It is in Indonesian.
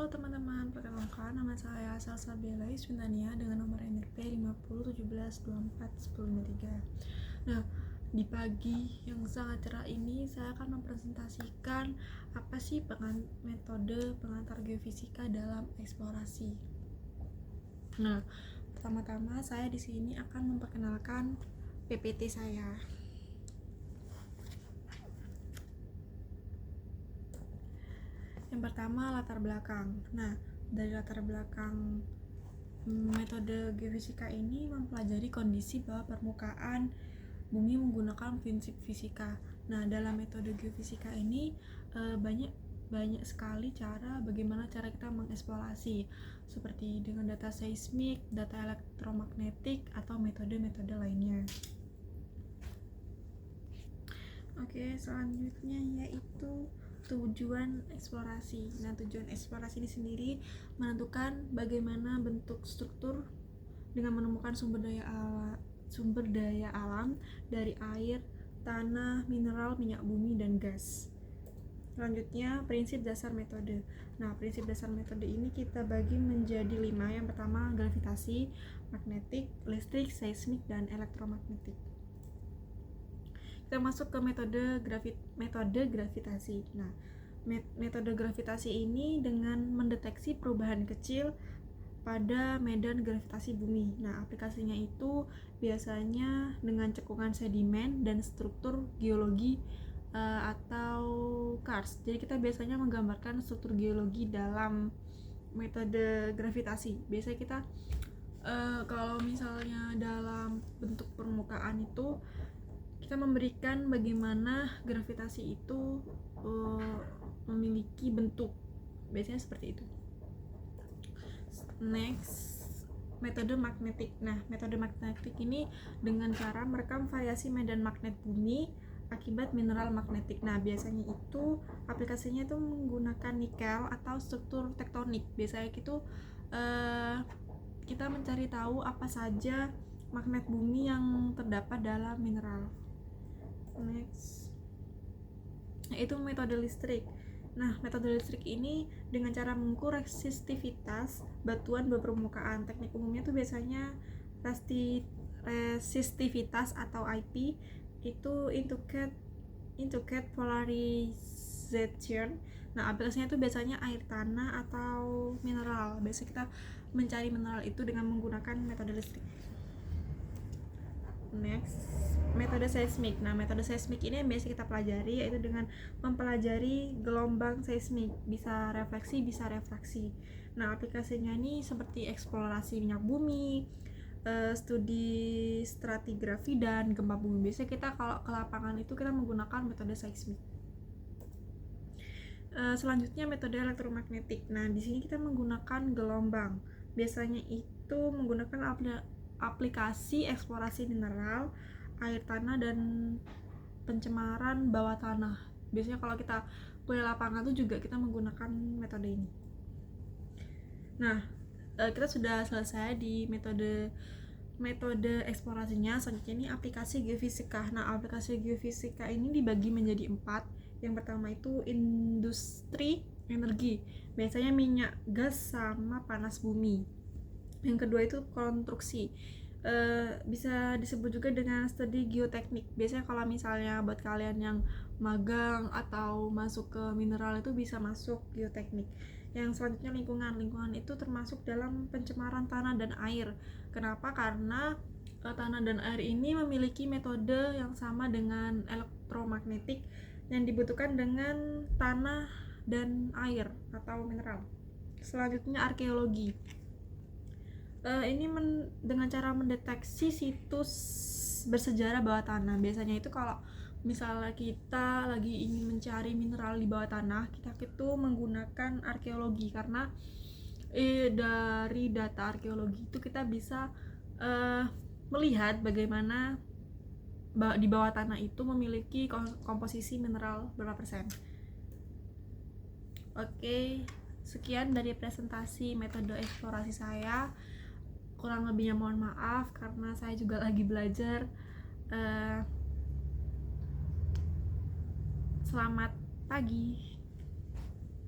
Halo teman-teman, perkenalkan nama saya Salsabella Iswintania dengan nomor NRP 5017241053. Nah, di pagi yang sangat cerah ini saya akan mempresentasikan apa sih metode pengantar geofisika dalam eksplorasi. Nah, pertama-tama saya di sini akan memperkenalkan PPT saya. Yang pertama, latar belakang. Nah, dari latar belakang metode geofisika ini mempelajari kondisi bawah permukaan bumi menggunakan prinsip fisika. Nah, dalam metode geofisika ini banyak sekali bagaimana cara kita mengeksplorasi, seperti dengan data seismik, data elektromagnetik, atau metode-metode lainnya. Oke, selanjutnya yaitu tujuan eksplorasi. Nah, tujuan eksplorasi ini sendiri menentukan bagaimana bentuk struktur dengan menemukan sumber daya alam dari air, tanah, mineral, minyak bumi, dan gas. Selanjutnya, prinsip dasar metode. Nah, prinsip dasar metode ini kita bagi menjadi 5. Yang pertama, gravitasi, magnetik, listrik, seismik, dan elektromagnetik. Kita masuk ke metode gravitasi. Nah, metode gravitasi ini dengan mendeteksi perubahan kecil pada medan gravitasi bumi. Nah, aplikasinya itu biasanya dengan cekungan sedimen dan struktur geologi atau karst. Jadi kita biasanya menggambarkan struktur geologi dalam metode gravitasi. Biasanya kita kalau misalnya dalam bentuk permukaan itu kita memberikan bagaimana gravitasi itu memiliki bentuk, biasanya seperti itu. Next, metode magnetik. Nah, metode magnetik ini dengan cara merekam variasi medan magnet bumi akibat mineral magnetik. Nah, biasanya itu aplikasinya itu menggunakan nikel atau struktur tektonik. Biasanya itu kita mencari tahu apa saja magnet bumi yang terdapat dalam mineral. Next, yaitu metode listrik. Nah, metode listrik ini dengan cara mengukur resistivitas batuan berpermukaan. Teknik umumnya tuh biasanya resistivitas atau IP itu intricate polarization. Nah, aplikasinya itu biasanya air, tanah, atau mineral. Biasanya kita mencari mineral itu dengan menggunakan metode listrik. Next, metode seismik. Nah, metode seismik ini yang biasa kita pelajari yaitu dengan mempelajari gelombang seismik, bisa refleksi, bisa refraksi. Nah, aplikasinya ini seperti eksplorasi minyak bumi, studi stratigrafi, dan gempa bumi. Biasanya kita kalau ke lapangan itu kita menggunakan metode seismik. Selanjutnya metode elektromagnetik. Nah, di sini kita menggunakan gelombang. Biasanya itu menggunakan aplikasi eksplorasi mineral, air tanah, dan pencemaran bawah tanah. Biasanya kalau kita kuliah lapangan tuh juga kita menggunakan metode ini. Nah, kita sudah selesai di metode eksplorasinya. Selanjutnya ini aplikasi geofisika. Nah, aplikasi geofisika ini dibagi menjadi 4. Yang pertama itu industri energi, biasanya minyak, gas, sama panas bumi. Yang kedua itu konstruksi, bisa disebut juga dengan studi geoteknik. Biasanya kalau misalnya buat kalian yang magang atau masuk ke mineral itu bisa masuk geoteknik. Yang selanjutnya lingkungan itu termasuk dalam pencemaran tanah dan air. Kenapa? Karena tanah dan air ini memiliki metode yang sama dengan elektromagnetik yang dibutuhkan dengan tanah dan air atau mineral. Selanjutnya arkeologi. Ini dengan cara mendeteksi situs bersejarah bawah tanah. Biasanya itu kalau misalnya kita lagi ingin mencari mineral di bawah tanah, kita itu menggunakan arkeologi karena dari data arkeologi itu kita bisa melihat bagaimana di bawah tanah itu memiliki komposisi mineral berapa persen. Oke, sekian dari presentasi metode eksplorasi saya. Kurang lebihnya mohon maaf karena saya juga lagi belajar. Selamat pagi.